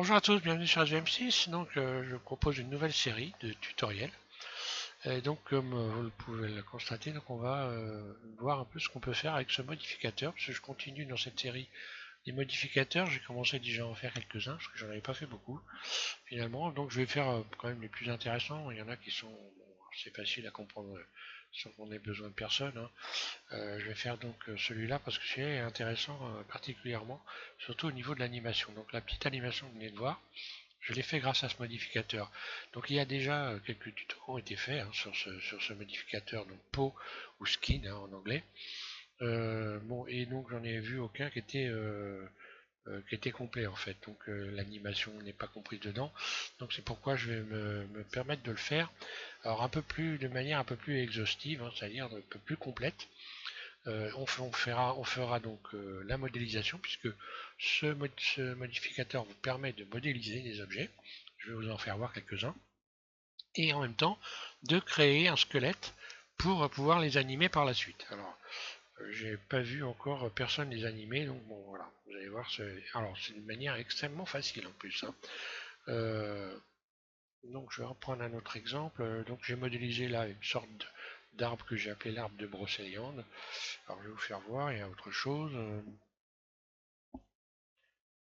Bonjour à tous, bienvenue sur SVM6. Donc, je propose une nouvelle série de tutoriels. Et donc, comme vous pouvez le constater, donc on va voir un peu ce qu'on peut faire avec ce modificateur, parce que je continue dans cette série des modificateurs. J'ai commencé déjà à en faire quelques-uns, parce que j'en avais pas fait beaucoup finalement. Donc, je vais faire quand même les plus intéressants. Il y en a qui sont, bon, c'est facile à comprendre sans qu'on ait besoin de personne, hein. Je vais faire donc celui-là parce que celui-là est intéressant particulièrement, surtout au niveau de l'animation. Donc la petite animation que vous venez de voir, je l'ai fait grâce à ce modificateur. Donc il y a déjà quelques tutos qui ont été faits hein, sur ce modificateur, donc Pau ou Skin hein, en anglais. Bon, et donc j'en ai vu aucun qui était complet en fait. Donc l'animation n'est pas comprise dedans. Donc c'est pourquoi je vais me permettre de le faire. Alors de manière un peu plus exhaustive, hein, c'est-à-dire un peu plus complète. On fera donc la modélisation puisque ce modificateur vous permet de modéliser des objets. Je vais vous en faire voir quelques-uns. Et en même temps de créer un squelette pour pouvoir les animer par la suite. Alors, j'ai pas vu encore personne les animer, donc bon voilà, vous allez voir. Alors c'est une manière extrêmement facile en plus, hein. Donc je vais reprendre un autre exemple. Donc j'ai modélisé là une sorte d'arbre que j'ai appelé l'arbre de Brocéliande. Alors je vais vous faire voir, il y a autre chose.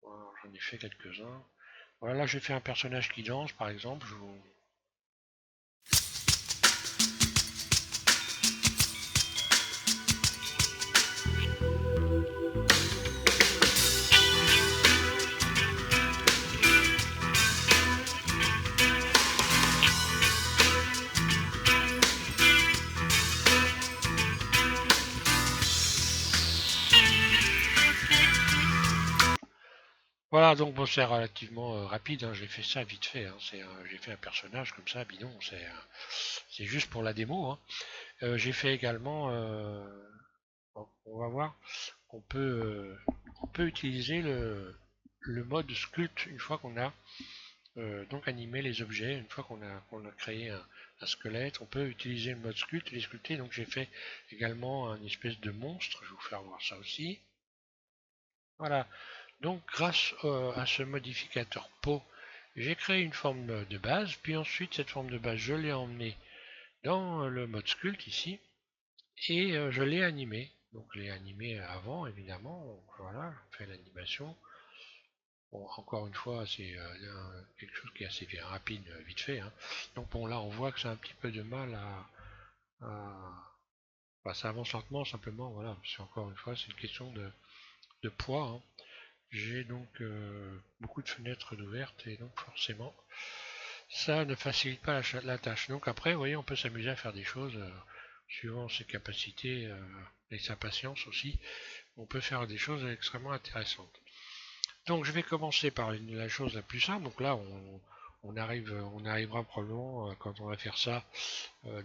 Voilà, j'en ai fait quelques-uns. Voilà, là j'ai fait un personnage qui danse par exemple. Voilà, donc bon, c'est relativement rapide, hein. J'ai fait ça vite fait, hein. J'ai fait un personnage comme ça, bidon, c'est juste pour la démo, hein. J'ai fait également, bon, on va voir, on peut utiliser le mode sculpt une fois qu'on a donc animé les objets, une fois qu'on a créé un squelette, on peut utiliser le mode sculpt et les sculpter. Donc j'ai fait également un espèce de monstre, je vais vous faire voir ça aussi. Voilà, donc grâce à ce modificateur Pau, j'ai créé une forme de base, puis ensuite cette forme de base je l'ai emmenée dans le mode sculpt ici, et je l'ai animé. Donc je l'ai animé avant évidemment, donc voilà, je fais l'animation. Bon, encore une fois, c'est quelque chose qui est assez rapide, vite fait, hein. Donc bon, là, on voit que c'est un petit peu de mal bah, ça avance lentement, simplement, voilà. C'est encore une fois, c'est une question de poids, hein. J'ai donc beaucoup de fenêtres ouvertes et donc forcément, ça ne facilite pas la tâche. Donc après, vous voyez, on peut s'amuser à faire des choses suivant ses capacités et sa patience aussi. On peut faire des choses extrêmement intéressantes. Donc je vais commencer par la chose la plus simple. Donc là, on arrivera probablement quand on va faire ça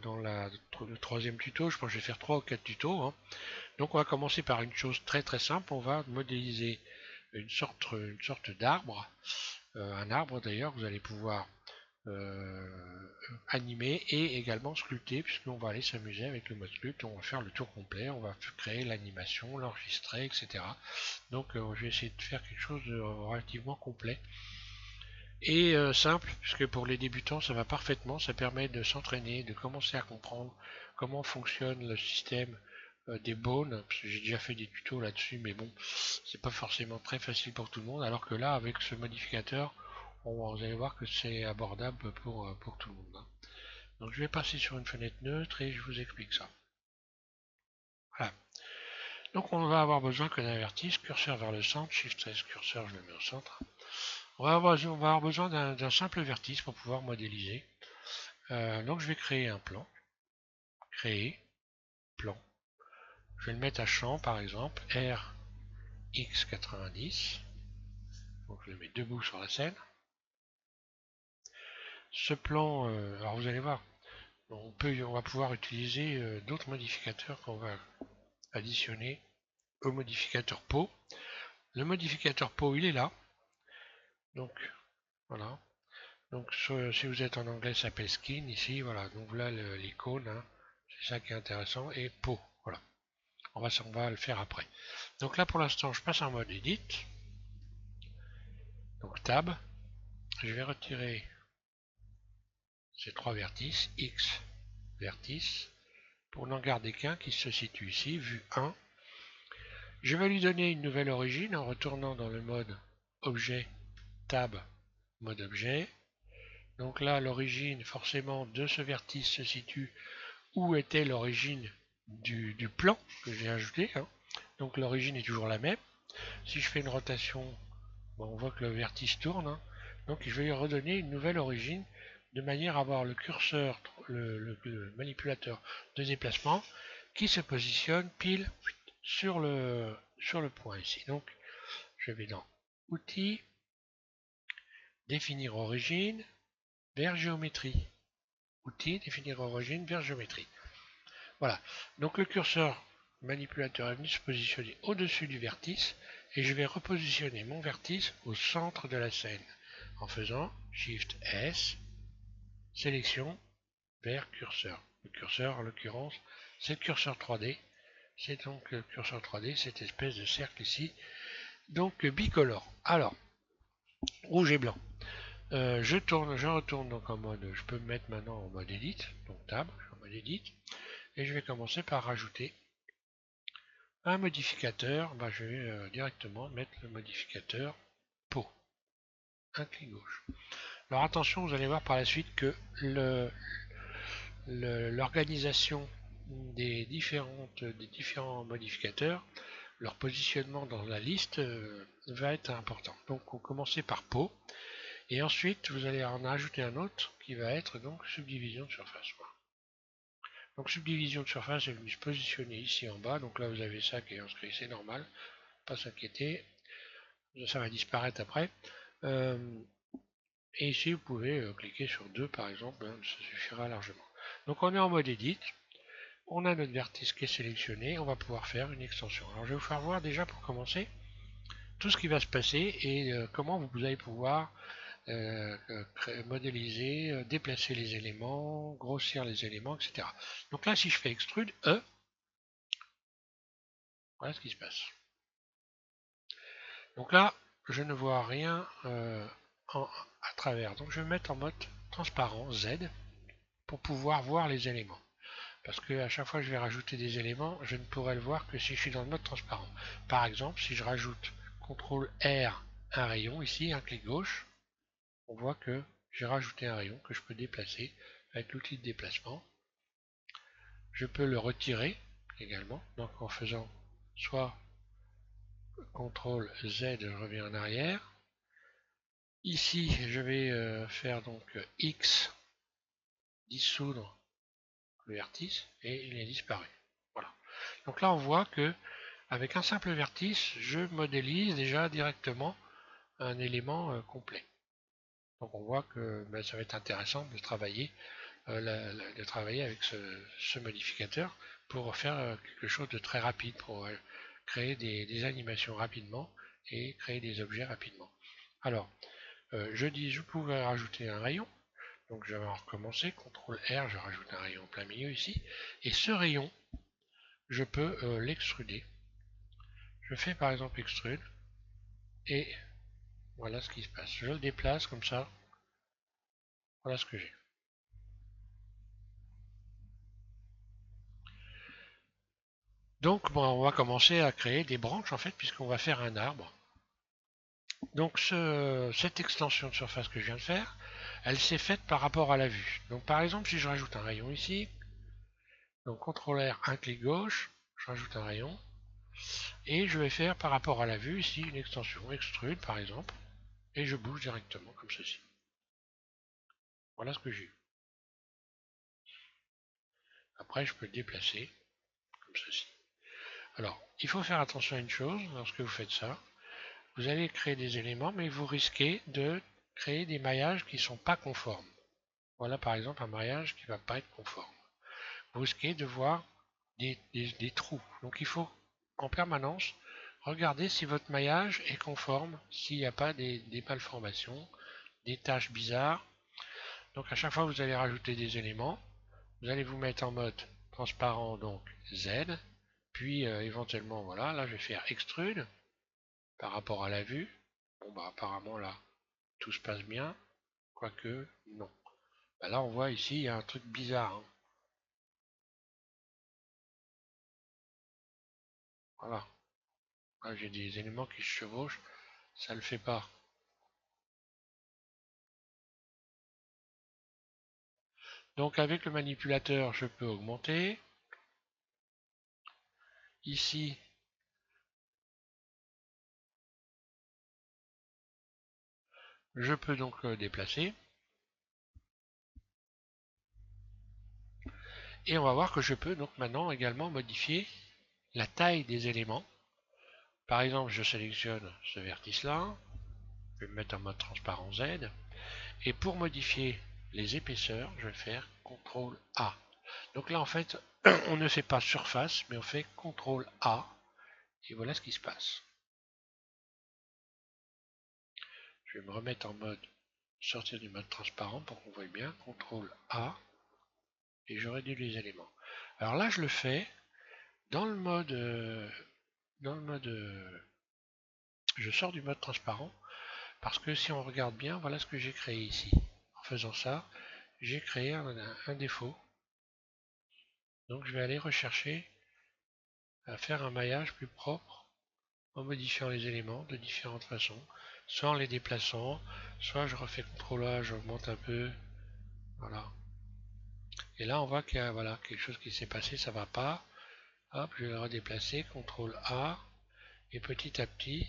dans le troisième tuto. Je pense que je vais faire 3 ou 4 tutos, hein. Donc on va commencer par une chose très très simple. On va modéliser une sorte d'arbre, un arbre d'ailleurs. Vous allez pouvoir animer et également sculpter, puisqu'on va aller s'amuser avec le mode sculpt. On va faire le tour complet. On va créer l'animation, l'enregistrer, etc. Donc je vais essayer de faire quelque chose de relativement complet et simple, puisque pour les débutants ça va parfaitement, ça permet de s'entraîner, de commencer à comprendre comment fonctionne le système des bones, parce que j'ai déjà fait des tutos là-dessus, mais bon, c'est pas forcément très facile pour tout le monde, alors que là, avec ce modificateur, vous allez voir que c'est abordable pour tout le monde, hein. Donc je vais passer sur une fenêtre neutre et je vous explique ça. Voilà. Donc on va avoir besoin que d'un vertice, curseur vers le centre, Shift 13 curseur, je le mets au centre. On va avoir besoin d'un simple vertice pour pouvoir modéliser. Donc je vais créer un plan. Créer, plan. Je vais le mettre à champ par exemple, RX90. Donc je le mets debout sur la scène. Ce plan, alors vous allez voir, on va pouvoir utiliser d'autres modificateurs qu'on va additionner au modificateur Pau. Le modificateur Pau, il est là. Donc voilà. Donc si vous êtes en anglais, ça s'appelle Skin ici. Voilà. Donc là l'icône, hein, c'est ça qui est intéressant. Et Pau. Voilà. On va le faire après. Donc là pour l'instant, je passe en mode Edit. Donc Tab. je vais retirer ces trois vertices, X vertices, pour n'en garder qu'un qui se situe ici, vue 1. Je vais lui donner une nouvelle origine en retournant dans le mode objet, tab, mode objet. Donc là, l'origine forcément de ce vertice se situe où était l'origine du plan que j'ai ajouté. Donc l'origine est toujours la même. Si je fais une rotation, bon, on voit que le vertice tourne. Donc je vais lui redonner une nouvelle origine de manière à avoir le curseur, le manipulateur de déplacement qui se positionne pile sur le point ici. Donc je vais dans Outils, Définir origine, vers Géométrie. Outils, Définir origine, vers Géométrie. Voilà. Donc le curseur manipulateur est venu se positionner au-dessus du vertice et je vais repositionner mon vertice au centre de la scène en faisant Shift S, sélection vers curseur. Le curseur en l'occurrence c'est le curseur 3D. C'est donc le curseur 3D, cette espèce de cercle ici. Donc bicolore. Alors, rouge et blanc. Je retourne donc en mode, je peux me mettre maintenant en mode Edit, donc Tab, je suis en mode Edit, et je vais commencer par rajouter un modificateur. Je vais directement mettre le modificateur peau, un clic gauche. Alors attention, vous allez voir par la suite que l'organisation des différents modificateurs, leur positionnement dans la liste va être important. Donc on commencer par peau. Et ensuite, vous allez en ajouter un autre qui va être donc subdivision de surface. Voilà. Donc subdivision de surface est venu se positionner ici en bas. Donc là, vous avez ça qui est inscrit, c'est normal. Pas s'inquiéter. Ça va disparaître après. Et ici, vous pouvez cliquer sur 2 par exemple. Ça suffira largement. Donc on est en mode Edit. On a notre vertice qui est sélectionné. On va pouvoir faire une extension. Alors je vais vous faire voir déjà pour commencer tout ce qui va se passer et comment vous allez pouvoir modéliser, déplacer les éléments, grossir les éléments, etc. Donc là, si je fais extrude E, voilà ce qui se passe. Donc là, je ne vois rien à travers. Donc je vais mettre en mode transparent Z pour pouvoir voir les éléments. Parce que à chaque fois que je vais rajouter des éléments, je ne pourrai le voir que si je suis dans le mode transparent. Par exemple, si je rajoute CTRL R un rayon ici, un clic gauche, on voit que j'ai rajouté un rayon que je peux déplacer avec l'outil de déplacement. Je peux le retirer également, donc en faisant soit CTRL Z, je reviens en arrière. Ici, je vais faire donc X, dissoudre le vertice, et il est disparu. Voilà. Donc là, on voit que avec un simple vertice, je modélise déjà directement un élément complet. Donc on voit que ça va être intéressant de travailler avec ce modificateur pour faire quelque chose de très rapide, pour créer des animations rapidement et créer des objets rapidement. Alors, je pouvais rajouter un rayon, donc je vais recommencer, CTRL R, je rajoute un rayon en plein milieu ici, et ce rayon, je peux l'extruder. Je fais par exemple extrude, et voilà ce qui se passe. Je le déplace comme ça, voilà ce que j'ai. Donc on va commencer à créer des branches en fait, puisqu'on va faire un arbre. Donc cette extension de surface que je viens de faire, elle s'est faite par rapport à la vue. Donc par exemple, si je rajoute un rayon ici, donc CTRL R, un clic gauche, je rajoute un rayon, et je vais faire par rapport à la vue ici une extension extrude par exemple, et je bouge directement comme ceci. Voilà ce que j'ai eu. Après, je peux le déplacer comme ceci. Alors, il faut faire attention à une chose lorsque vous faites ça. Vous allez créer des éléments, mais vous risquez de créer des maillages qui ne sont pas conformes. Voilà par exemple un maillage qui ne va pas être conforme. Vous risquez de voir des trous. Donc il faut en permanence regarder si votre maillage est conforme, s'il n'y a pas des malformations, des taches bizarres. Donc à chaque fois que vous allez rajouter des éléments, vous allez vous mettre en mode transparent, donc Z, puis éventuellement, voilà, là je vais faire extrude par rapport à la vue. Bon bah apparemment là tout se passe bien. Quoique, non. Bah là, on voit ici, il y a un truc bizarre. Hein. Voilà. Là, j'ai des éléments qui se chevauchent. Ça le fait pas. Donc avec le manipulateur, je peux augmenter. Ici, je peux donc déplacer. Et on va voir que je peux donc maintenant également modifier la taille des éléments. Par exemple, je sélectionne ce vertice-là. Je vais me mettre en mode transparent Z. Et pour modifier les épaisseurs, je vais faire CTRL A. Donc là, en fait, on ne fait pas surface, mais on fait CTRL A. Et voilà ce qui se passe. Je vais me remettre en mode sortir du mode transparent pour qu'on voit bien. CTRL A. Et je réduis les éléments. Alors là, je le fais dans le mode... je sors du mode transparent. Parce que si on regarde bien, voilà ce que j'ai créé ici. En faisant ça, j'ai créé un défaut. Donc je vais aller rechercher à faire un maillage plus propre en modifiant les éléments de différentes façons, soit en les déplaçant, soit je refais CTRL A, j'augmente un peu, voilà. Et là on voit qu'il y a voilà, quelque chose qui s'est passé, ça va pas. Hop, je vais le redéplacer, CTRL A, et petit à petit,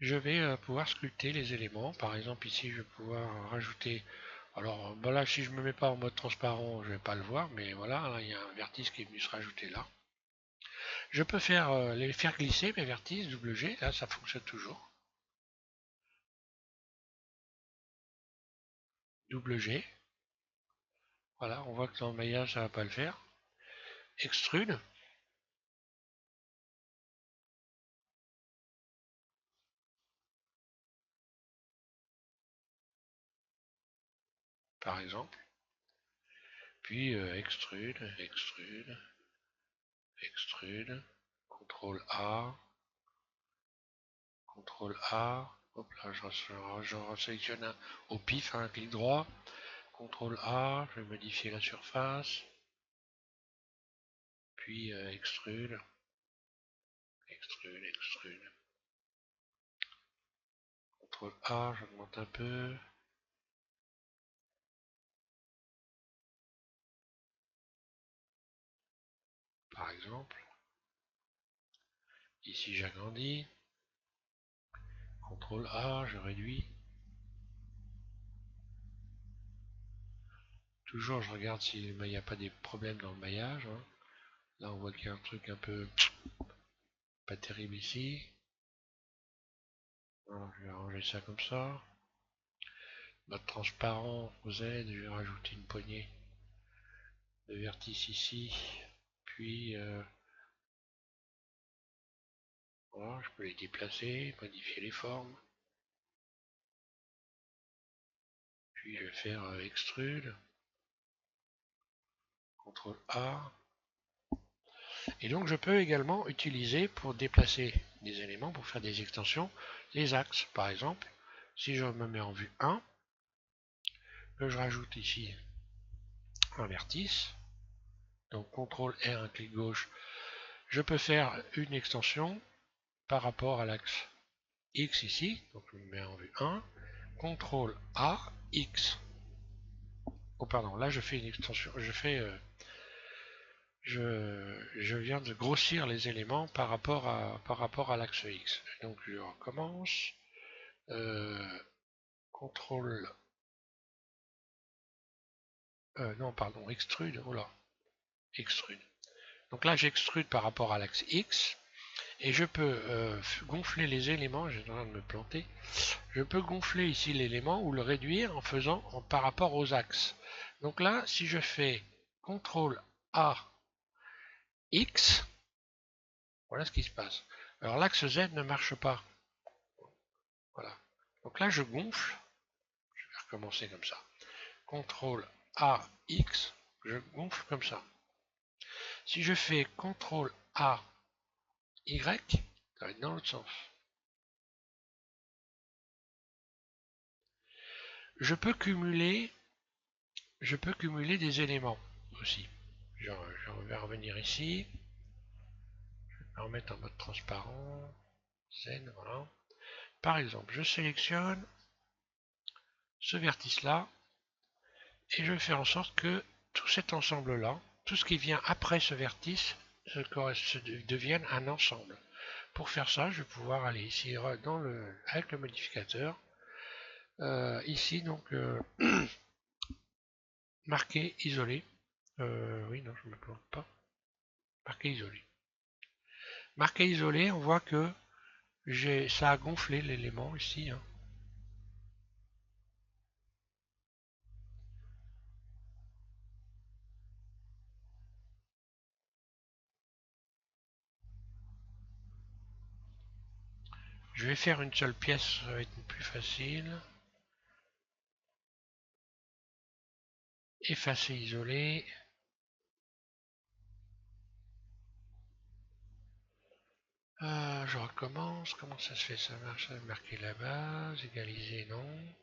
je vais pouvoir sculpter les éléments. Par exemple ici je vais pouvoir rajouter, alors voilà, si je ne me mets pas en mode transparent, je ne vais pas le voir, mais voilà, là, il y a un vertice qui est venu se rajouter là. Je peux les faire glisser mes vertices, double G, là ça fonctionne toujours. Double G. Voilà, on voit que dans le maillage ça va pas le faire. Extrude. Par exemple. Puis extrude, extrude, extrude. CTRL A, CTRL A. Hop là, je sélectionne un au pif, un clic droit. CTRL A, je vais modifier la surface. Puis extrude, extrude, extrude. CTRL A, j'augmente un peu. Par exemple. Ici j'agrandis. CTRL A, je réduis. Toujours je regarde s'il n'y a pas des problèmes dans le maillage. Hein. Là on voit qu'il y a un truc un peu pas terrible ici. Alors, je vais arranger ça comme ça. Mode transparent, Z, je vais rajouter une poignée de vertices ici. Puis voilà, je peux les déplacer, modifier les formes. Puis je vais faire extrude. CTRL A. Et donc je peux également utiliser pour déplacer des éléments, pour faire des extensions, les axes. Par exemple, si je me mets en vue 1, que je rajoute ici un vertice, donc CTRL R, un clic gauche, je peux faire une extension par rapport à l'axe X ici, donc je me mets en vue 1, CTRL A, X. Oh pardon, là je fais une extension, je viens de grossir les éléments par rapport à l'axe X. Donc je recommence. Contrôle. Non, pardon, extrude. Oh là, extrude. Donc là, j'extrude par rapport à l'axe X. Et je peux gonfler les éléments. J'ai en train de me planter. Je peux gonfler ici l'élément ou le réduire en faisant par rapport aux axes. Donc là, si je fais CTRL A X, voilà ce qui se passe. Alors l'axe Z ne marche pas. Voilà. Donc là, je gonfle. Je vais recommencer comme ça. CTRL A X, je gonfle comme ça. Si je fais CTRL A Y, ça va être dans l'autre sens. Je peux cumuler des éléments aussi. Je vais revenir ici, je vais remettre en mode transparent, zen, voilà. Par exemple, je sélectionne ce vertice-là et je vais faire en sorte que tout cet ensemble-là, tout ce qui vient après ce vertice, devienne un ensemble. Pour faire ça, je vais pouvoir aller ici avec le modificateur. Ici, donc, marquer isolé. Oui, non, je ne me plante pas. Marquer isolé. Marquer isolé, on voit que ça a gonflé l'élément ici. Hein. Je vais faire une seule pièce, ça va être plus facile. Effacer isolé. Je recommence. Comment ça se fait? Ça marche. Marquer la base. Égaliser, non.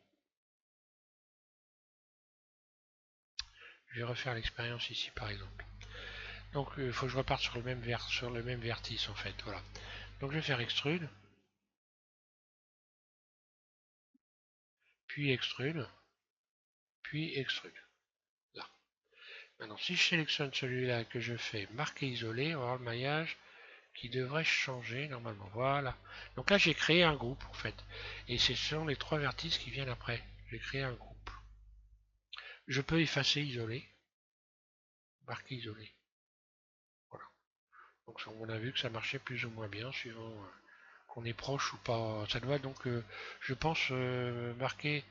Je vais refaire l'expérience ici par exemple. Donc il faut que je reparte sur le même vertice en fait. Voilà. Donc je vais faire extrude. Puis extrude. Puis extrude. Là. Maintenant si je sélectionne celui-là que je fais marquer isolé, on va voir le maillage qui devrait changer normalement. Voilà. Donc là j'ai créé un groupe en fait. Et ce sont les trois vertices qui viennent après. J'ai créé un groupe. Je peux effacer isolé. Marquer isolé. Voilà. Donc on a vu que ça marchait plus ou moins bien suivant qu'on est proche ou pas. Ça doit donc, je pense, marquer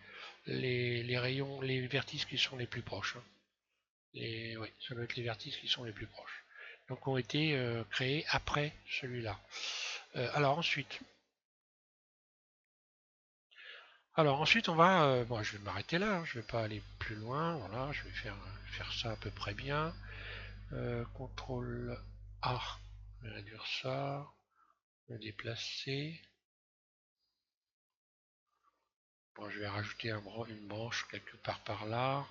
les rayons, les vertices qui sont les plus proches. Hein. Oui, ça doit être les vertices qui sont les plus proches. Donc ont été créés après celui-là. Alors ensuite, on va, bon, je vais m'arrêter là, hein, je vais pas aller plus loin. Voilà, je vais faire ça à peu près bien. CTRL A, je vais réduire ça, le déplacer. Bon, je vais rajouter une branche quelque part par là.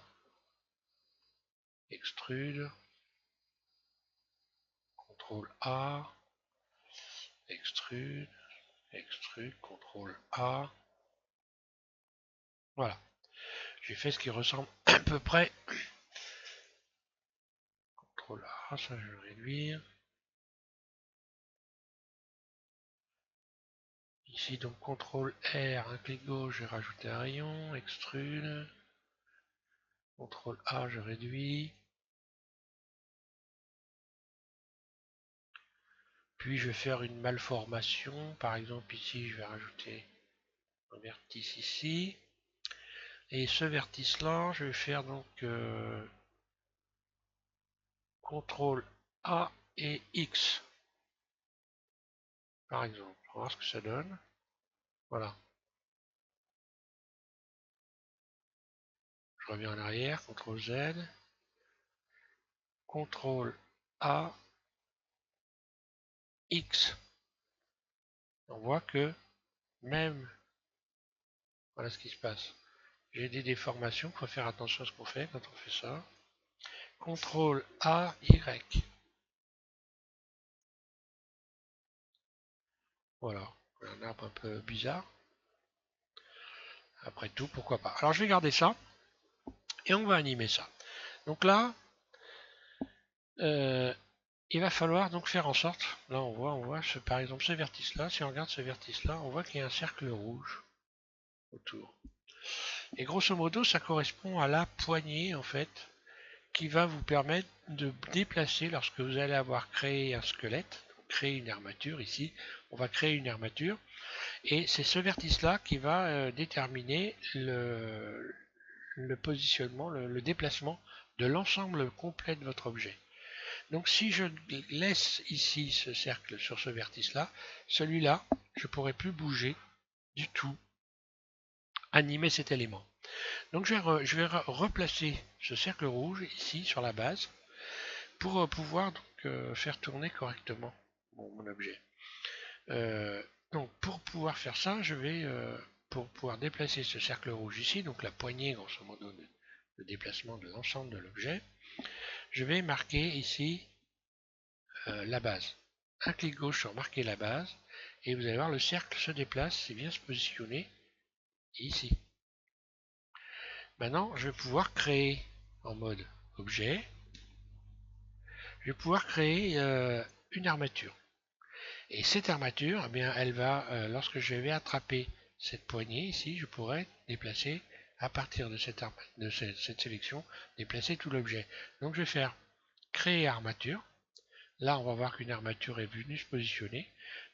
Extrude. CTRL A. Extrude. Extrude. CTRL A. Voilà. J'ai fait ce qui ressemble à peu près. CTRL A, ça je vais le réduire. Ici donc CTRL R, un clic gauche, je vais rajouter un rayon. Extrude. CTRL A, je réduis. Puis je vais faire une malformation. Par exemple ici, je vais rajouter un vertice ici. Et ce vertice-là, je vais faire donc CTRL A et X, par exemple. On va voir ce que ça donne. Voilà. Je reviens en arrière, CTRL Z, CTRL A, X. On voit que même, voilà ce qui se passe. J'ai des déformations, il faut faire attention à ce qu'on fait quand on fait ça. CTRL A, Y. Voilà, un arbre un peu bizarre. Après tout, pourquoi pas. Alors je vais garder ça et on va animer ça. Donc là, il va falloir donc faire en sorte, là on voit par exemple ce vertice là, si on regarde ce vertice là, on voit qu'il y a un cercle rouge autour. Et grosso modo, ça correspond à la poignée en fait, qui va vous permettre de déplacer lorsque vous allez avoir créé un squelette, créer une armature ici, on va créer une armature, et c'est ce vertice là qui va déterminer le positionnement, le déplacement de l'ensemble complet de votre objet. Donc si je laisse ici ce cercle sur ce vertice-là, celui-là, je ne pourrai plus bouger du tout, animer cet élément. Donc je vais replacer ce cercle rouge ici sur la base pour pouvoir donc, faire tourner correctement mon objet. Donc pour pouvoir faire ça, je vais pour pouvoir déplacer ce cercle rouge ici, donc la poignée grosso modo de déplacement de l'ensemble de l'objet, je vais marquer ici la base. Un clic gauche sur marquer la base, et vous allez voir le cercle se déplace et vient se positionner ici. Maintenant, je vais pouvoir créer en mode objet, je vais pouvoir créer une armature. Et cette armature, eh bien, elle va, lorsque je vais attraper cette poignée ici, je pourrai déplacer à partir de cette sélection, déplacer tout l'objet. Donc je vais faire créer armature. Là, on va voir qu'une armature est venue se positionner.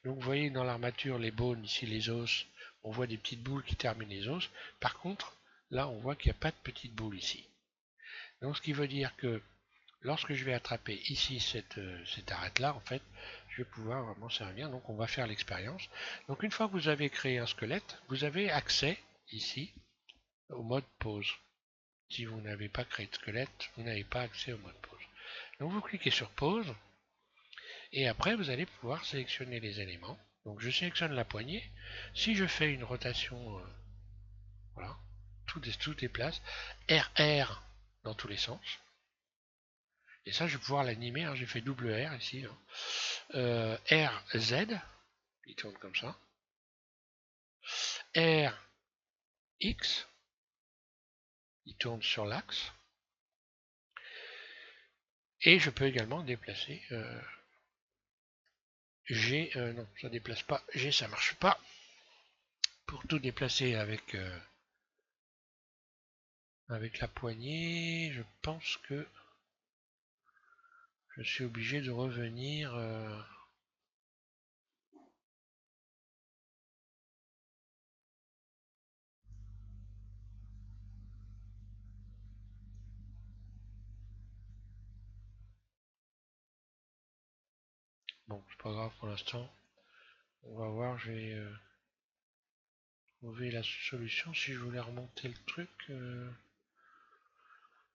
Donc vous voyez dans l'armature les bones, ici les os, on voit des petites boules qui terminent les os. Par contre, là, on voit qu'il n'y a pas de petites boules ici. Donc ce qui veut dire que lorsque je vais attraper ici cette arête-là, en fait, je vais pouvoir m'en servir. Donc on va faire l'expérience. Donc une fois que vous avez créé un squelette, vous avez accès ici au mode pause. Si vous n'avez pas créé de squelette, vous n'avez pas accès au mode pause. Donc vous cliquez sur pause. Et après, vous allez pouvoir sélectionner les éléments. Donc je sélectionne la poignée. Si je fais une rotation, voilà, tout déplace. RR dans tous les sens. Et ça, je vais pouvoir l'animer. Hein, j'ai fait double R ici. Hein. RZ, il tourne comme ça. RX, il tourne sur l'axe. Et je peux également déplacer G. Non, ça déplace pas. G, ça marche pas. Pour tout déplacer avec la poignée, je pense que je suis obligé de revenir. Bon, c'est pas grave pour l'instant. On va voir, je vais trouver la solution si je voulais remonter le truc.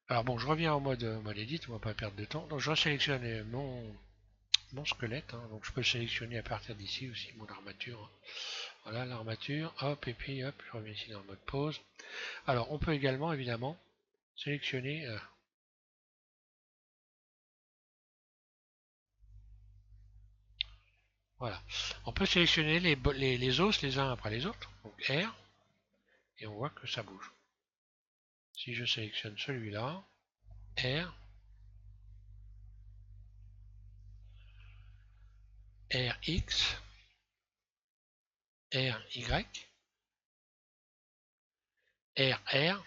Alors bon, je reviens en mode edit, on va pas perdre de temps. Donc je resélectionne mon squelette. Hein. Donc je peux sélectionner à partir d'ici aussi mon armature. Hein. Voilà l'armature, hop, et puis hop, je reviens ici dans le mode pause. Alors on peut également évidemment sélectionner voilà. On peut sélectionner les os les uns après les autres. Donc R, et on voit que ça bouge. Si je sélectionne celui-là, R, RX, RY, RR,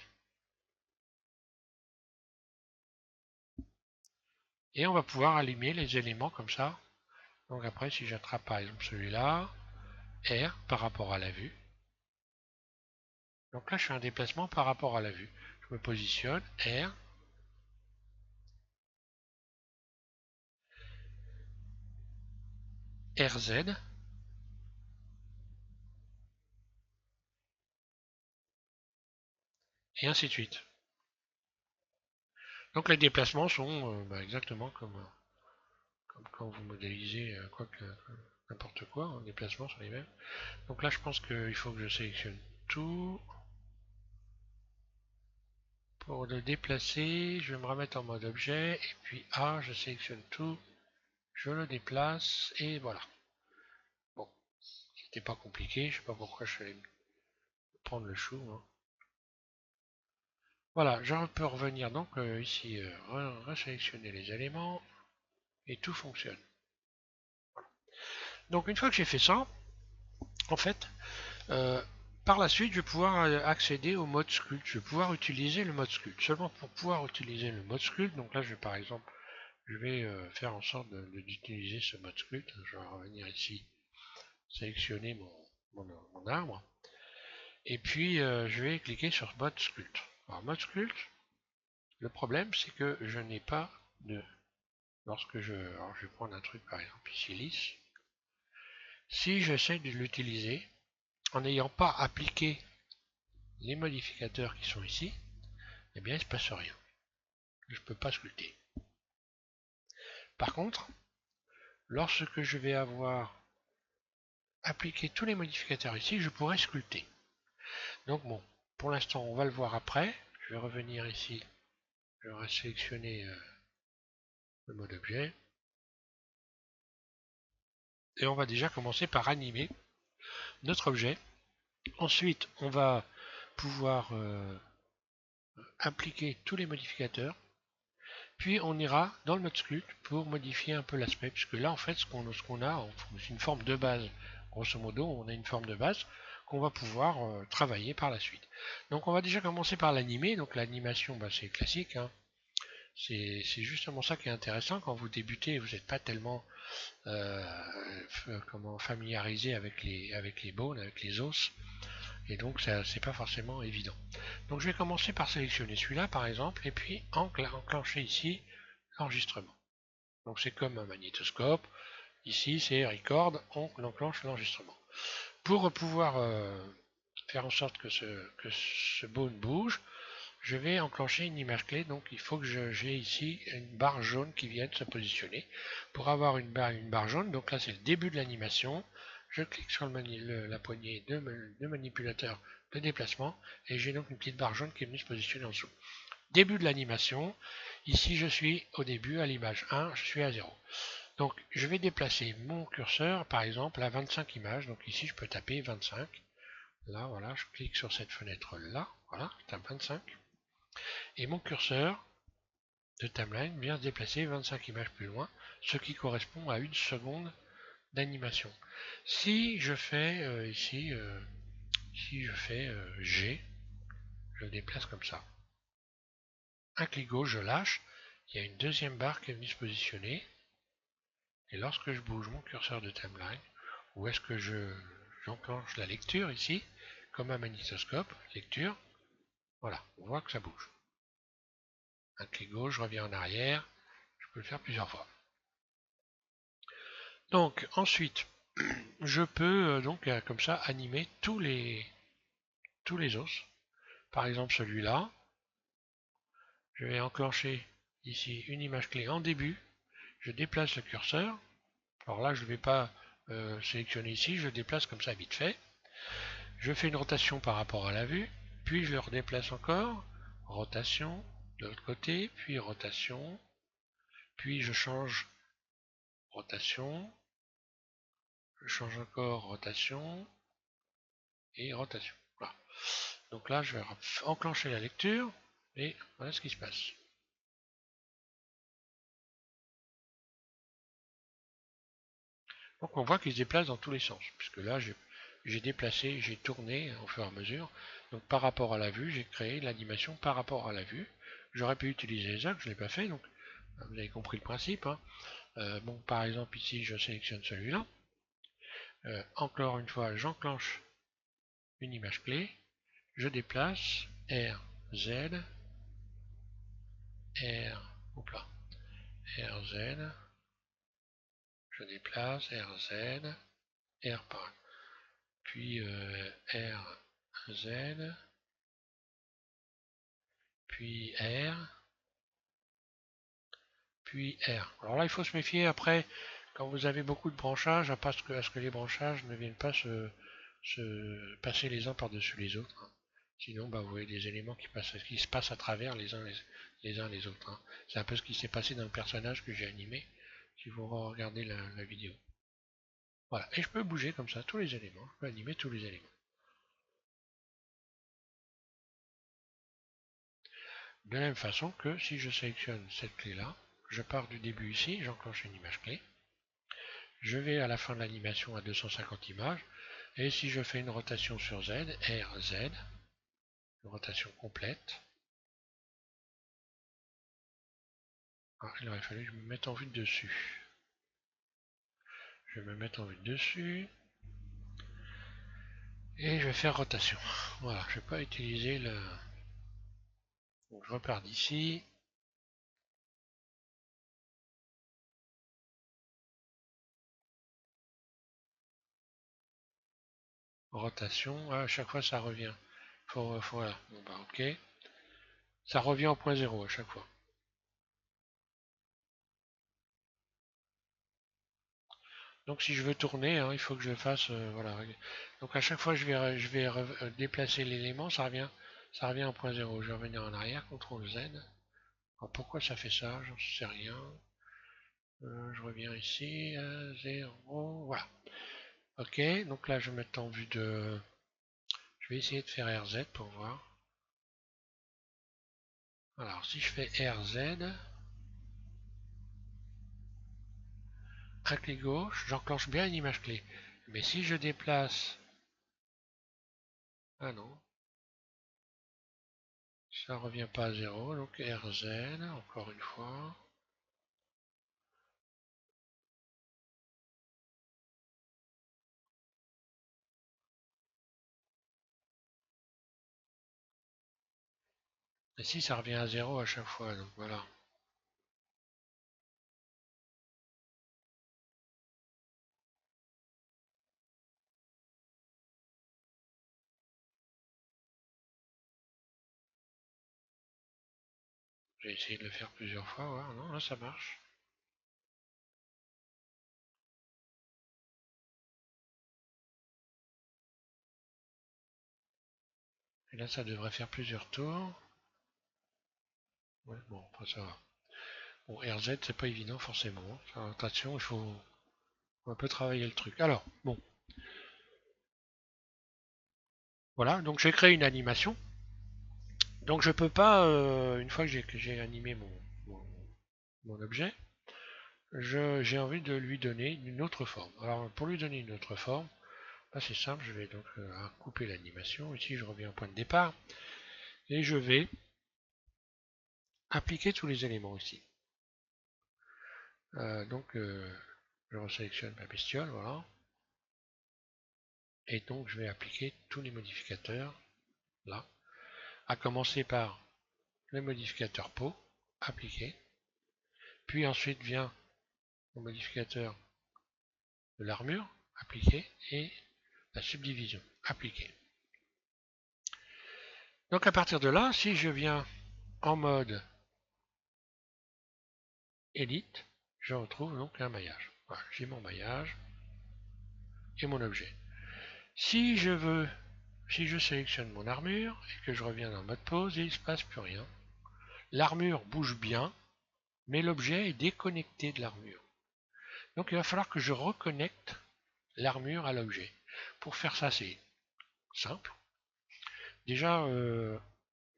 et on va pouvoir allumer les éléments comme ça. Donc après, si j'attrape par exemple celui-là, R par rapport à la vue. Donc là, je fais un déplacement par rapport à la vue. Je me positionne, R, RZ, et ainsi de suite. Donc les déplacements sont exactement comme quand vous modélisez n'importe quoi, les déplacements sont les mêmes. Donc là, je pense qu'il faut que je sélectionne tout. Pour le déplacer, je vais me remettre en mode objet, et puis A, je sélectionne tout, je le déplace, et voilà. Bon, c'était pas compliqué, je sais pas pourquoi je vais prendre le chou. Hein. Voilà, je peux revenir donc ici, resélectionner les éléments, et tout fonctionne. Donc une fois que j'ai fait ça, en fait, par la suite, je vais pouvoir accéder au mode sculpt. Je vais pouvoir utiliser le mode sculpt. Seulement pour pouvoir utiliser le mode sculpt, donc là, je vais par exemple, je vais faire en sorte d'utiliser ce mode sculpt. Je vais revenir ici, sélectionner mon arbre. Et puis, je vais cliquer sur mode sculpt. Alors, mode sculpt, le problème, c'est que je n'ai pas de... Lorsque je... Alors, je vais prendre un truc, par exemple, ici, lisse. Si j'essaie de l'utiliser, en n'ayant pas appliqué les modificateurs qui sont ici, eh bien il ne se passe rien. Je ne peux pas sculpter. Par contre, lorsque je vais avoir appliqué tous les modificateurs ici, je pourrais sculpter. Donc bon, pour l'instant, on va le voir après. Je vais revenir ici. Je vais sélectionner le mode objet. Et on va déjà commencer par animer notre objet. Ensuite, on va pouvoir appliquer tous les modificateurs. Puis on ira dans le mode sculpt pour modifier un peu l'aspect, puisque là en fait ce qu'on a, c'est une forme de base. Grosso modo, on a une forme de base qu'on va pouvoir travailler par la suite. Donc on va déjà commencer par l'animer. Donc l'animation, bah, c'est classique, hein. C'est justement ça qui est intéressant quand vous débutez, vous n'êtes pas tellement familiarisé avec les bones, avec les os, et donc ça c'est pas forcément évident. Donc je vais commencer par sélectionner celui-là par exemple, et puis enclencher ici l'enregistrement. Donc c'est comme un magnétoscope, ici c'est record, on enclenche l'enregistrement. Pour pouvoir faire en sorte que ce bone bouge, je vais enclencher une image clé, donc il faut que j'ai ici une barre jaune qui vienne se positionner. Pour avoir une barre jaune, donc là c'est le début de l'animation, je clique sur la poignée de manipulateur de déplacement, et j'ai donc une petite barre jaune qui est venue se positionner en dessous. Début de l'animation, ici je suis au début à l'image 1, je suis à 0. Donc je vais déplacer mon curseur par exemple à 25 images, donc ici je peux taper 25. Là voilà, je clique sur cette fenêtre là, voilà, je tape 25. Et mon curseur de timeline vient se déplacer 25 images plus loin, ce qui correspond à 1 seconde d'animation. Si je fais ici, si je fais G, je le déplace comme ça. Un clic gauche, je lâche, il y a une deuxième barre qui est venue se positionner, et lorsque je bouge mon curseur de timeline, où est-ce que j'enclenche la lecture ici, comme un magnétoscope, lecture, voilà, on voit que ça bouge. Un clic gauche, je reviens en arrière, je peux le faire plusieurs fois. Donc ensuite, je peux donc comme ça animer tous les os. Par exemple celui-là, je vais enclencher ici une image clé en début, je déplace le curseur. Alors là, je ne vais pas sélectionner ici, je le déplace comme ça vite fait. Je fais une rotation par rapport à la vue, puis je le redéplace encore, rotation, de l'autre côté, puis rotation, puis je change rotation, je change encore rotation, et rotation. Voilà. Donc là, je vais enclencher la lecture, et voilà ce qui se passe. Donc on voit qu'il se déplace dans tous les sens, puisque là, j'ai déplacé, j'ai tourné au fur et à mesure. Donc par rapport à la vue, j'ai créé l'animation par rapport à la vue. J'aurais pu utiliser les axes, je ne l'ai pas fait, donc vous avez compris le principe, hein. Bon, par exemple, ici, je sélectionne celui-là. Encore une fois, j'enclenche une image clé. Je déplace R, Z, R, là, R, Z. Je déplace R, Z, R par. Puis R, Z, puis R, puis R. Alors là, il faut se méfier après, quand vous avez beaucoup de branchages, à ce que les branchages ne viennent pas se passer les uns par-dessus les autres, hein. Sinon, bah, vous voyez des éléments qui se passent à travers les uns les autres, hein. C'est un peu ce qui s'est passé dans le personnage que j'ai animé, si vous regardez la vidéo. Voilà, et je peux bouger comme ça tous les éléments, je peux animer tous les éléments. De la même façon que si je sélectionne cette clé-là, je pars du début ici, j'enclenche une image clé, je vais à la fin de l'animation à 250 images, et si je fais une rotation sur Z, R, Z, une rotation complète, il aurait fallu que je me mette en vue de dessus. Je vais me mettre en vue de dessus, et je vais faire rotation. Voilà, je ne vais pas utiliser le... Donc je repars d'ici, rotation, à chaque fois ça revient. Voilà, bon bah ok. Ça revient au point zéro à chaque fois. Donc si je veux tourner, hein, il faut que je fasse, voilà. Donc à chaque fois je vais déplacer l'élément, ça revient au point zéro. Je vais revenir en arrière, CTRL Z. Alors pourquoi ça fait ça? J'en sais rien. Je reviens ici, 0, voilà. Ok, donc là je vais mettre en vue de... Je vais essayer de faire RZ pour voir. Alors si je fais RZ, un clic gauche, j'enclenche bien une image clé. Mais si je déplace... Ah non, ça revient pas à 0, donc RZ, encore une fois. Et si ça revient à 0 à chaque fois, donc voilà. J'ai essayé de le faire plusieurs fois, ouais, non, là ça marche. Et là ça devrait faire plusieurs tours. Ouais, bon, après ça va. Bon, RZ c'est pas évident forcément. Attention, il faut un peu travailler le truc. Alors, bon, voilà, donc j'ai créé une animation. Donc je peux pas, une fois que j'ai animé mon objet, j'ai envie de lui donner une autre forme. Alors pour lui donner une autre forme, là c'est simple, je vais donc couper l'animation. Ici je reviens au point de départ et je vais appliquer tous les éléments ici. Je resélectionne ma bestiole, voilà. Et donc je vais appliquer tous les modificateurs là, à commencer par le modificateur peau, appliqué. Puis ensuite vient le modificateur de l'armure, appliqué, et la subdivision, appliquée. Donc à partir de là, si je viens en mode Edit, je retrouve donc un maillage. Voilà, j'ai mon maillage et mon objet. Si je sélectionne mon armure et que je reviens dans le mode pause, il ne se passe plus rien. L'armure bouge bien, mais l'objet est déconnecté de l'armure. Donc il va falloir que je reconnecte l'armure à l'objet. Pour faire ça, c'est simple. Déjà,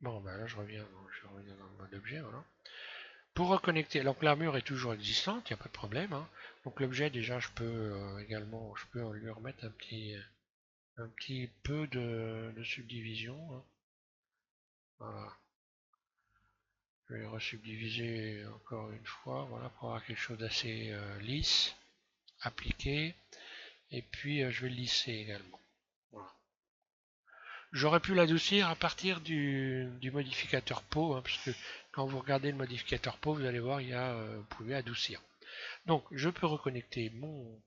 bon, bah là je reviens dans le mode objet, voilà. Pour reconnecter, donc l'armure est toujours existante, il n'y a pas de problème, hein. Donc l'objet, déjà, je peux également, je peux lui remettre un petit peu de subdivision, hein. Voilà. Je vais resubdiviser encore une fois, voilà, pour avoir quelque chose d'assez lisse, appliqué, et puis je vais le lisser également. Voilà. J'aurais pu l'adoucir à partir du modificateur peau, hein, puisque quand vous regardez le modificateur peau, vous allez voir, vous pouvez adoucir. Donc, je peux reconnecter mon,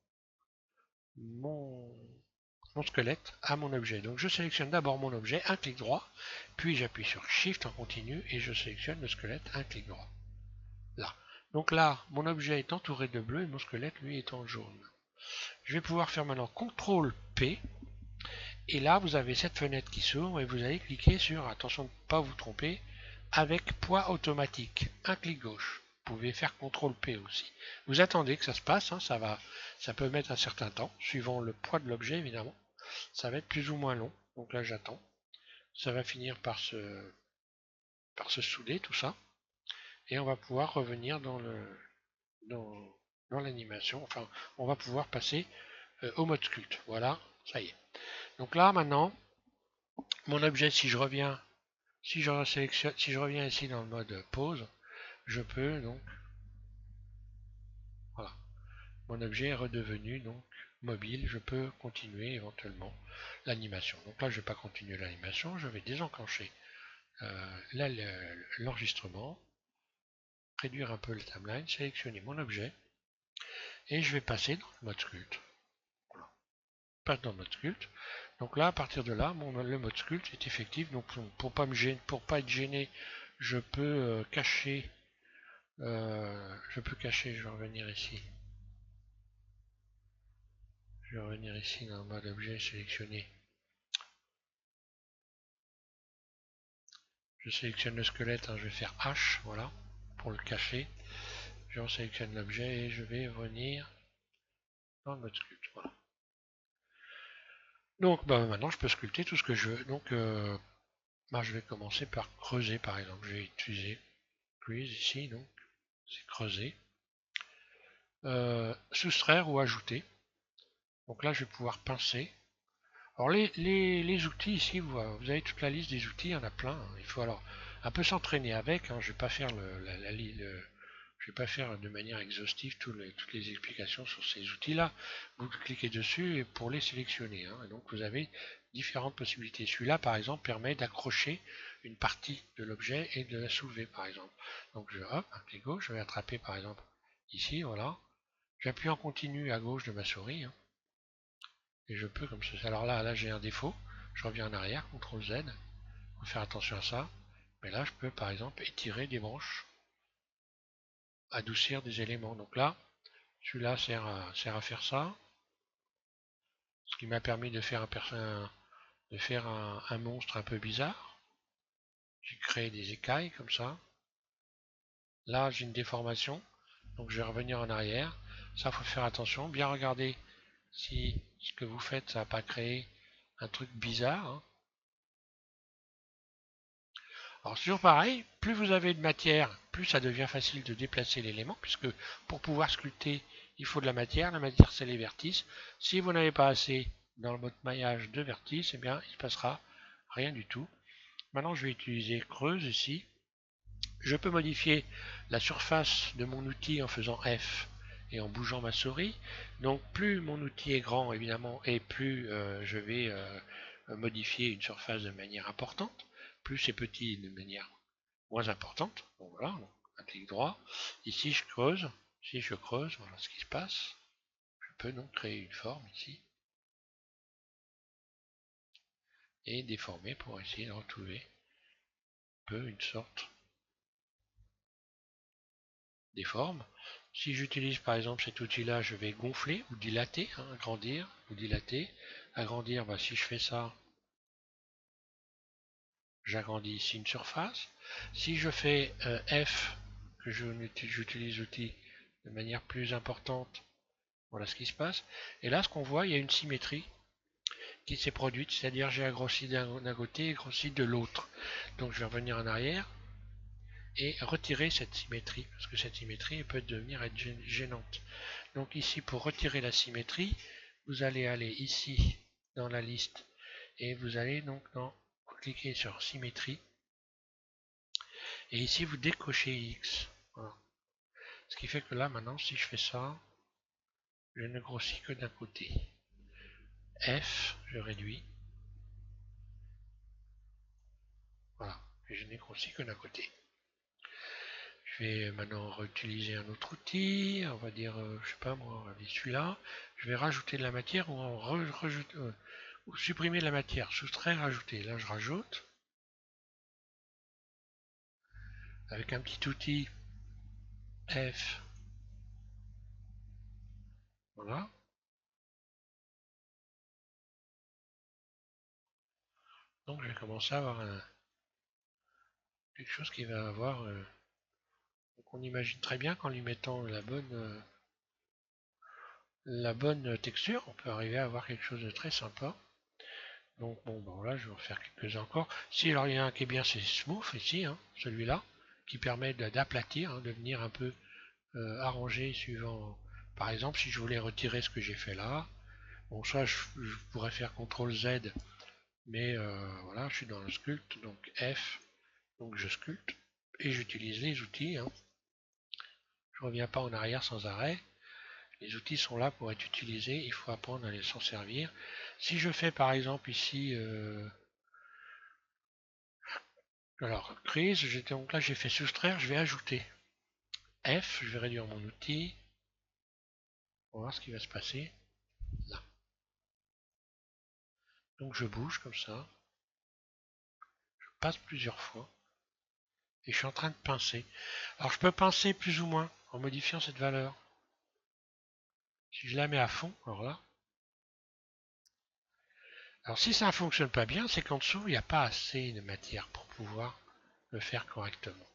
mon squelette à mon objet. Donc, je sélectionne d'abord mon objet, un clic droit, puis j'appuie sur Shift en continu et je sélectionne le squelette, un clic droit. Là. Donc là, mon objet est entouré de bleu et mon squelette, lui, est en jaune. Je vais pouvoir faire maintenant CTRL P. Et là, vous avez cette fenêtre qui s'ouvre et vous allez cliquer sur, attention de ne pas vous tromper, avec poids automatique. Un clic gauche. Vous pouvez faire CTRL P aussi. Vous attendez que ça se passe, hein, ça peut mettre un certain temps, suivant le poids de l'objet évidemment. Ça va être plus ou moins long, donc là j'attends. Ça va finir par se souder tout ça. Et on va pouvoir revenir dans, dans l'animation. Enfin, on va pouvoir passer au mode sculpte. Voilà, ça y est. Donc là maintenant, mon objet, si je reviens ici dans le mode pause, je peux donc, voilà, mon objet est redevenu donc mobile, je peux continuer éventuellement l'animation. Donc là, je ne vais pas continuer l'animation, je vais désenclencher l'enregistrement, réduire un peu le timeline, sélectionner mon objet, et je vais passer dans le mode sculpte. Voilà. Passe dans le mode sculpte. Donc là, à partir de là, le mode sculpte est effectif. Donc pour pas être gêné, je peux cacher. Je vais revenir ici. Je vais revenir ici dans le mode objet, sélectionner. Je sélectionne le squelette, hein, je vais faire H, voilà, pour le cacher. Je sélectionne l'objet et je vais venir dans le mode sculpte, voilà. Donc bah, maintenant je peux sculpter tout ce que je veux. Donc bah, je vais commencer par creuser par exemple. Je vais utiliser crease ici, donc c'est creuser. Soustraire ou ajouter. Donc là je vais pouvoir pincer. Alors les outils ici, vous avez toute la liste des outils, il y en a plein. Il faut alors un peu s'entraîner avec. Hein. Je ne vais pas faire je vais pas faire de manière exhaustive toutes les explications sur ces outils-là. Vous cliquez dessus et pour les sélectionner. Hein. Et donc vous avez différentes possibilités. Celui-là, par exemple, permet d'accrocher une partie de l'objet et de la soulever, par exemple. Donc hop, un clic gauche, je vais attraper, par exemple, ici, voilà. J'appuie en continu à gauche de ma souris. Hein. Et je peux comme ceci. Alors là j'ai un défaut. Je reviens en arrière, CTRL Z. Il faut faire attention à ça. Mais là, je peux par exemple étirer des branches, adoucir des éléments. Donc là, celui-là sert à faire ça. Ce qui m'a permis de faire un monstre un peu bizarre. J'ai créé des écailles comme ça. Là, j'ai une déformation. Donc je vais revenir en arrière. Ça, il faut faire attention. Bien regarder si ce que vous faites, ça n'a pas créé un truc bizarre. Hein. Alors toujours pareil, plus vous avez de matière, plus ça devient facile de déplacer l'élément, puisque pour pouvoir sculpter, il faut de la matière c'est les vertices. Si vous n'avez pas assez dans votre maillage de vertices, eh bien il ne se passera rien du tout. Maintenant je vais utiliser creuse ici. Je peux modifier la surface de mon outil en faisant F et en bougeant ma souris. Donc plus mon outil est grand évidemment et plus je vais modifier une surface de manière importante, plus c'est petit de manière moins importante. Donc voilà, un clic droit. Ici je creuse. Si je creuse, voilà ce qui se passe. Je peux donc créer une forme ici et déformer pour essayer de retrouver un peu une sorte des formes. Si j'utilise par exemple cet outil-là, je vais gonfler ou dilater, hein, agrandir ou dilater. Agrandir, bah, si je fais ça, j'agrandis ici une surface. Si je fais F, que j'utilise l'outil de manière plus importante, voilà ce qui se passe. Et là, ce qu'on voit, il y a une symétrie qui s'est produite, c'est-à-dire j'ai agrossi d'un côté et grossi de l'autre. Donc je vais revenir en arrière et retirer cette symétrie, parce que cette symétrie peut devenir être gênante. Donc ici, pour retirer la symétrie, vous allez aller ici dans la liste et vous allez donc vous cliquez sur symétrie et ici vous décochez X. Voilà. Ce qui fait que là maintenant, si je fais ça, je ne grossis que d'un côté. F, je réduis. Voilà, et je n'ai grossi que d'un côté. Je vais maintenant réutiliser un autre outil, on va dire, je sais pas moi, on va dire celui-là. Je vais rajouter de la matière ou supprimer de la matière, soustraire, rajouter. Là je rajoute. Avec un petit outil F. Voilà. Donc je vais commencer à avoir quelque chose qui va avoir... donc on imagine très bien qu'en lui mettant la bonne texture, on peut arriver à avoir quelque chose de très sympa. Donc bon là je vais en faire quelques-uns encore. Si alors il y en a un qui est bien, c'est Smooth ici, hein, celui-là, qui permet d'aplatir, hein, de venir un peu arranger suivant... Par exemple, si je voulais retirer ce que j'ai fait là, bon ça je pourrais faire CTRL Z, mais voilà, je suis dans le sculpte, donc F, donc je sculpte et j'utilise les outils. Hein. Je ne reviens pas en arrière sans arrêt. Les outils sont là pour être utilisés, il faut apprendre à les s'en servir. Si je fais par exemple ici, alors crise, donc là j'ai fait soustraire, je vais ajouter. F, je vais réduire mon outil. On va voir ce qui va se passer là. Donc je bouge comme ça, je passe plusieurs fois et je suis en train de pincer. Alors je peux pincer plus ou moins en modifiant cette valeur. Si je la mets à fond, alors là, Alors si ça ne fonctionne pas bien, c'est qu'en dessous, il n'y a pas assez de matière pour pouvoir le faire correctement.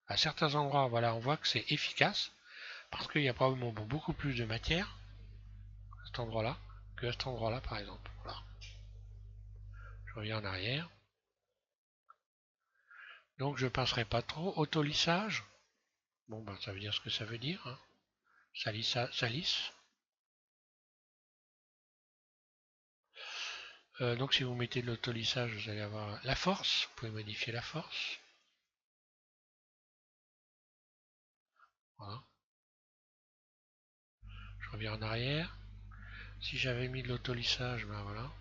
À certains endroits, voilà, on voit que c'est efficace parce qu'il y a probablement beaucoup plus de matière à cet endroit-là que à cet endroit-là, par exemple. Voilà. Je reviens en arrière. Donc je ne passerai pas trop. Autolissage. Bon, ben, ça veut dire ce que ça veut dire. Hein. Ça lisse. Donc si vous mettez de l'autolissage, vous allez avoir la force. Vous pouvez modifier la force. Voilà. Je reviens en arrière. Si j'avais mis de l'autolissage, ben voilà.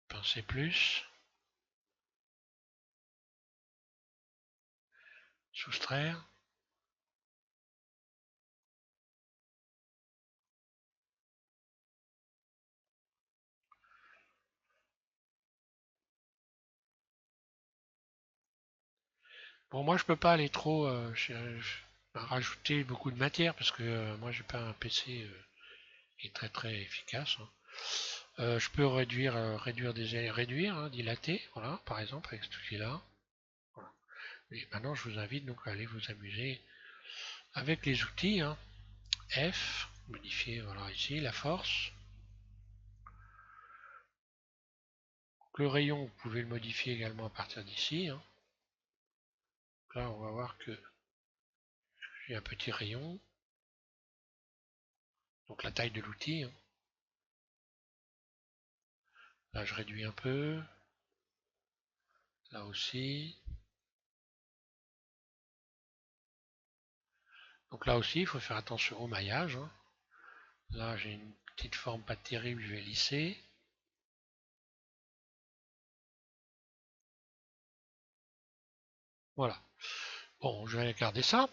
Pincer plus. Soustraire. Bon, moi je peux pas aller trop rajouter beaucoup de matière parce que moi j'ai pas un PC qui est très efficace. Hein. Je peux réduire, hein, dilater, voilà, par exemple avec cet outil-là. Voilà. Et maintenant je vous invite donc à aller vous amuser avec les outils. Hein. F, modifier, voilà ici la force. Le rayon, vous pouvez le modifier également à partir d'ici. Hein. Là, on va voir que j'ai un petit rayon. Donc la taille de l'outil. Hein. Là, je réduis un peu. Là aussi. Donc là aussi, il faut faire attention au maillage. Hein. Là, j'ai une petite forme pas terrible, je vais lisser. Voilà. Bon, je vais garder ça.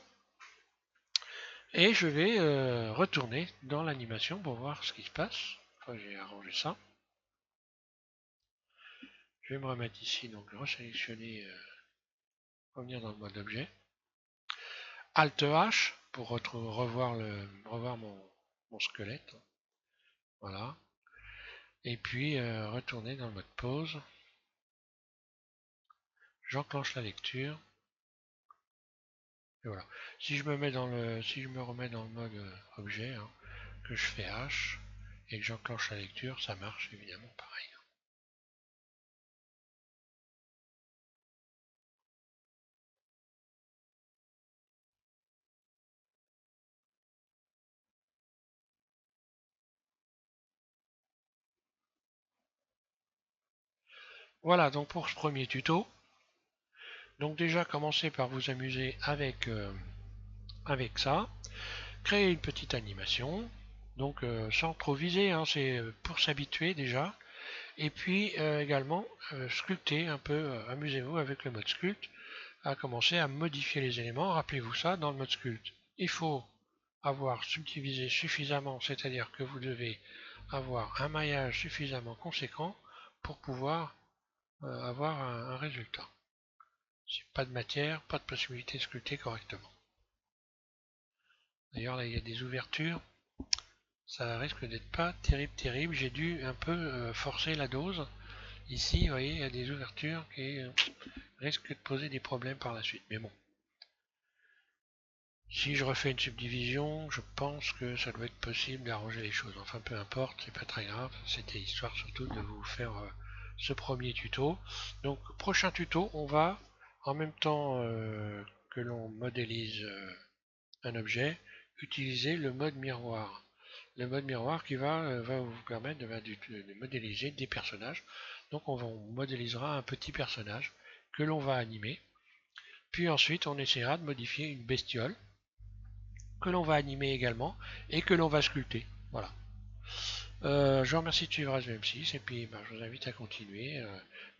Et je vais retourner dans l'animation pour voir ce qui se passe. Enfin, j'ai arrangé ça. Je vais me remettre ici, donc resélectionner, revenir dans le mode objet. Alt H pour revoir mon squelette. Voilà. Et puis retourner dans le mode pause. J'enclenche la lecture. Et voilà. Si je me remets dans le mode objet, hein, que je fais H et que j'enclenche la lecture, ça marche évidemment pareil. Voilà donc pour ce premier tuto. Donc déjà commencez par vous amuser avec ça. Créer une petite animation. Donc sans trop viser, hein, c'est pour s'habituer déjà. Et puis également sculpter un peu, amusez-vous avec le mode sculpt à commencer à modifier les éléments. Rappelez-vous ça dans le mode sculpt. Il faut avoir subdivisé suffisamment, c'est-à-dire que vous devez avoir un maillage suffisamment conséquent pour pouvoir avoir un résultat. Si pas de matière, pas de possibilité de sculpter correctement. D'ailleurs là il y a des ouvertures, ça risque d'être pas terrible. J'ai dû un peu forcer la dose. Ici, vous voyez, il y a des ouvertures qui risquent de poser des problèmes par la suite. Mais bon, si je refais une subdivision, je pense que ça doit être possible d'arranger les choses. Enfin, peu importe, c'est pas très grave. C'était histoire surtout de vous faire ce premier tuto. Donc, prochain tuto, on va, en même temps que l'on modélise un objet, utiliser le mode miroir. Le mode miroir qui va vous permettre de modéliser des personnages. Donc, on modélisera un petit personnage que l'on va animer. Puis ensuite, on essaiera de modifier une bestiole que l'on va animer également et que l'on va sculpter. Voilà. Je vous remercie de suivre SVM6 et puis je vous invite à continuer.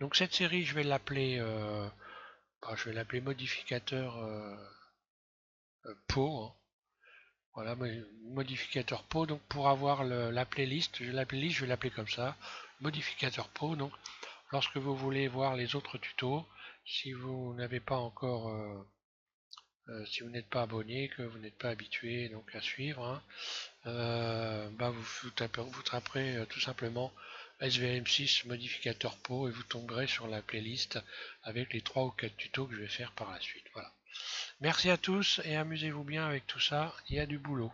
Donc cette série, je vais l'appeler modificateur pot. Hein. Voilà, modificateur pot. Donc pour avoir la playlist, je vais l'appeler comme ça, modificateur pot. Donc lorsque vous voulez voir les autres tutos, si vous n'avez pas encore Si vous n'êtes pas abonné, que vous n'êtes pas habitué donc à suivre, hein, vous taperez tout simplement SVM6 modificateur pot et vous tomberez sur la playlist avec les 3 ou 4 tutos que je vais faire par la suite. Voilà. Merci à tous et amusez-vous bien avec tout ça, il y a du boulot.